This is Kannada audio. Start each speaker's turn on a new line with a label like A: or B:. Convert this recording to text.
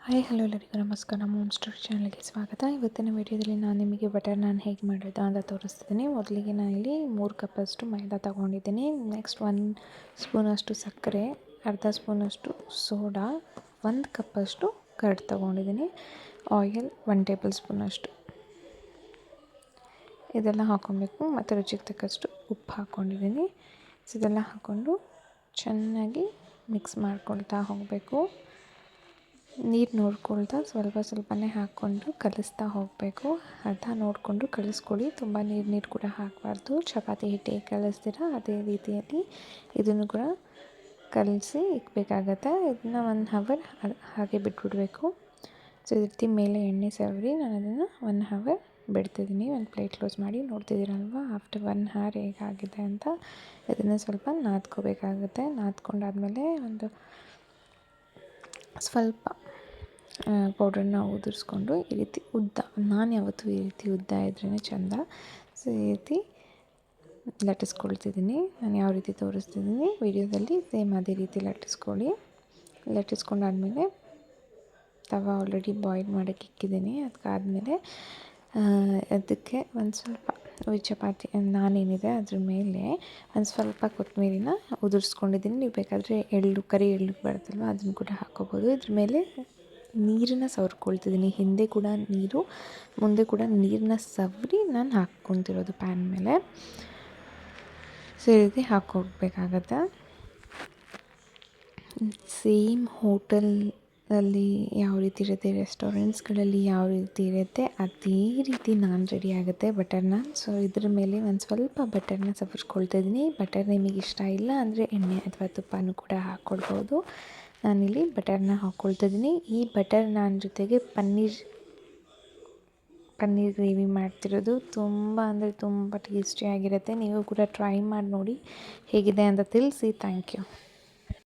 A: ಹಾಯ್ ಹಲೋ ಎಲ್ಲರಿಗೂ ನಮಸ್ಕಾರ. ನಮ್ಮ ಸ್ಟೋರಿ ಚಾನಲ್ಗೆ ಸ್ವಾಗತ. ಇವತ್ತಿನ ವಿಡಿಯೋದಲ್ಲಿ ನಾನು ನಿಮಗೆ ಬಟರ್ ನಾನ್ ಹೇಗೆ ಮಾಡೋದು ಅಂತ ತೋರಿಸ್ತಿದ್ದೀನಿ. ಮೊದಲಿಗೆ ನಾನಿಲ್ಲಿ 3 ಕಪ್ಪಷ್ಟು ಮೈದಾ ತೊಗೊಂಡಿದ್ದೀನಿ. ನೆಕ್ಸ್ಟ್ 1 ಸ್ಪೂನಷ್ಟು ಸಕ್ಕರೆ, ಅರ್ಧ ಸ್ಪೂನಷ್ಟು ಸೋಡಾ, 1 ಕಪ್ಪಷ್ಟು ಕರ್ಡ್ ತೊಗೊಂಡಿದ್ದೀನಿ. ಆಯಿಲ್ 1 ಟೇಬಲ್ ಸ್ಪೂನಷ್ಟು ಇದೆಲ್ಲ ಹಾಕ್ಕೊಬೇಕು. ಮತ್ತು ರುಚಿಗೆ ತಕ್ಕಷ್ಟು ಉಪ್ಪು ಹಾಕ್ಕೊಂಡಿದ್ದೀನಿ. ಇದೆಲ್ಲ ಹಾಕ್ಕೊಂಡು ಚೆನ್ನಾಗಿ ಮಿಕ್ಸ್ ಮಾಡ್ಕೊಳ್ತಾ ಹೋಗಬೇಕು. ನೀರು ನೋಡ್ಕೊಳ್ತಾ ಸ್ವಲ್ಪನೇ ಹಾಕ್ಕೊಂಡು ಕಲಿಸ್ತಾ ಹೋಗಬೇಕು. ಅರ್ಧ ನೋಡಿಕೊಂಡು ಕಲಿಸ್ಕೊಳ್ಳಿ. ತುಂಬ ನೀರು ಕೂಡ ಹಾಕಬಾರ್ದು. ಚಪಾತಿ ಹಿಟ್ಟು ಹೇಗೆ ಕಲಿಸ್ತೀರ ಅದೇ ರೀತಿಯಲ್ಲಿ ಇದನ್ನು ಕೂಡ ಕಲಸಿ ಇಡಬೇಕಾಗತ್ತೆ. ಇದನ್ನು 1 ಅವರ್ ಹಾಗೆ ಬಿಟ್ಬಿಡಬೇಕು. ಸೊ ಈ ರೀತಿ ಮೇಲೆ ಎಣ್ಣೆ ಸವರಿ ನಾನು ಅದನ್ನು 1 ಅವರ್ ಬಿಡ್ತಿದ್ದೀನಿ. ಒಂದು ಪ್ಲೇಟ್ ಕ್ಲೋಸ್ ಮಾಡಿ ನೋಡ್ತಿದ್ದೀರಲ್ವ, ಆಫ್ಟರ್ 1 ಅವರ್ ಹೇಗಾಗಿದೆ ಅಂತ. ಇದನ್ನು ಸ್ವಲ್ಪ ನಾದ್ಕೋಬೇಕಾಗುತ್ತೆ. ನಾದ್ಕೊಂಡಾದಮೇಲೆ ಒಂದು ಸ್ವಲ್ಪ ಪೌಡ್ರನ್ನ ಉದುರಿಸ್ಕೊಂಡು ಈ ರೀತಿ ಉದ್ದ, ನಾನು ಯಾವತ್ತೂ ಈ ರೀತಿ ಉದ್ದ ಇದ್ರೇ ಚೆಂದ. ಸೊ ಈ ರೀತಿ ಲಟ್ಟಿಸ್ಕೊಳ್ತಿದ್ದೀನಿ. ನಾನು ಯಾವ ರೀತಿ ತೋರಿಸ್ತಿದ್ದೀನಿ ವಿಡಿಯೋದಲ್ಲಿ ಸೇಮ್ ಅದೇ ರೀತಿ ಲಟ್ಟಿಸ್ಕೊಳ್ಳಿ. ಲಟ್ಟಿಸ್ಕೊಂಡಾದಮೇಲೆ ತವ ಆಲ್ರೆಡಿ ಬಾಯ್ಲ್ ಮಾಡೋಕ್ಕೆ ಇಕ್ಕಿದ್ದೀನಿ. ಅದಕ್ಕಾದಮೇಲೆ ಅದಕ್ಕೆ ಒಂದು ಸ್ವಲ್ಪ ಚಪಾತಿ ನಾನೇನಿದೆ ಅದ್ರ ಮೇಲೆ ಒಂದು ಸ್ವಲ್ಪ ಕೊತ್ತಂಬರಿನ ಉದುರಿಸ್ಕೊಂಡಿದ್ದೀನಿ. ನೀವು ಬೇಕಾದರೆ ಕರಿ ಎಳ್ಳು ಬರುತ್ತಲ್ವ ಅದನ್ನು ಕೂಡ ಹಾಕ್ಕೋಬೋದು. ಇದ್ರ ಮೇಲೆ ನೀರನ್ನು ಸವರ್ಕೊಳ್ತಿದ್ದೀನಿ. ಹಿಂದೆ ಕೂಡ ನೀರು, ಮುಂದೆ ಕೂಡ ನೀರನ್ನ ಸವರಿ ನಾನು ಹಾಕ್ಕೊತಿರೋದು ಪ್ಯಾನ್ ಮೇಲೆ. ಸೊ ಈ ರೀತಿ ಹಾಕ್ಕೊಡ್ಬೇಕಾಗತ್ತೆ. ಸೇಮ್ ಹೋಟೆಲಲ್ಲಿ ಯಾವ ರೀತಿ ಇರುತ್ತೆ, ರೆಸ್ಟೋರೆಂಟ್ಸ್ಗಳಲ್ಲಿ ಯಾವ ರೀತಿ ಇರುತ್ತೆ ಅದೇ ರೀತಿ ನಾನ್ ರೆಡಿ ಆಗುತ್ತೆ ಬಟರ್ ನಾನ್. ಸೊ ಇದ್ರ ಮೇಲೆ ಒಂದು ಸ್ವಲ್ಪ ಬಟರ್ನ ಸವರ್ಸ್ಕೊಳ್ತಾ ಇದ್ದೀನಿ. ಬಟರ್ ನಿಮಗೆ ಇಷ್ಟ ಇಲ್ಲ ಅಂದರೆ ಎಣ್ಣೆ ಅಥವಾ ತುಪ್ಪನೂ ಕೂಡ ಹಾಕ್ಕೊಳ್ಬೋದು. ನಾನಿಲ್ಲಿ ಬಟರ್ನ ಹಾಕ್ಕೊಳ್ತಾ ಇದ್ದೀನಿ. ಈ ಬಟರ್ ನಾನ್ ಜೊತೆಗೆ ಪನ್ನೀರ್ ಗ್ರೇವಿ ಮಾಡ್ತಿರೋದು ತುಂಬ ಅಂದರೆ ತುಂಬ ಟೇಸ್ಟಿಯಾಗಿರುತ್ತೆ. ನೀವು ಕೂಡ ಟ್ರೈ ಮಾಡಿ ನೋಡಿ, ಹೇಗಿದೆ ಅಂತ ತಿಳಿಸಿ. Thank you.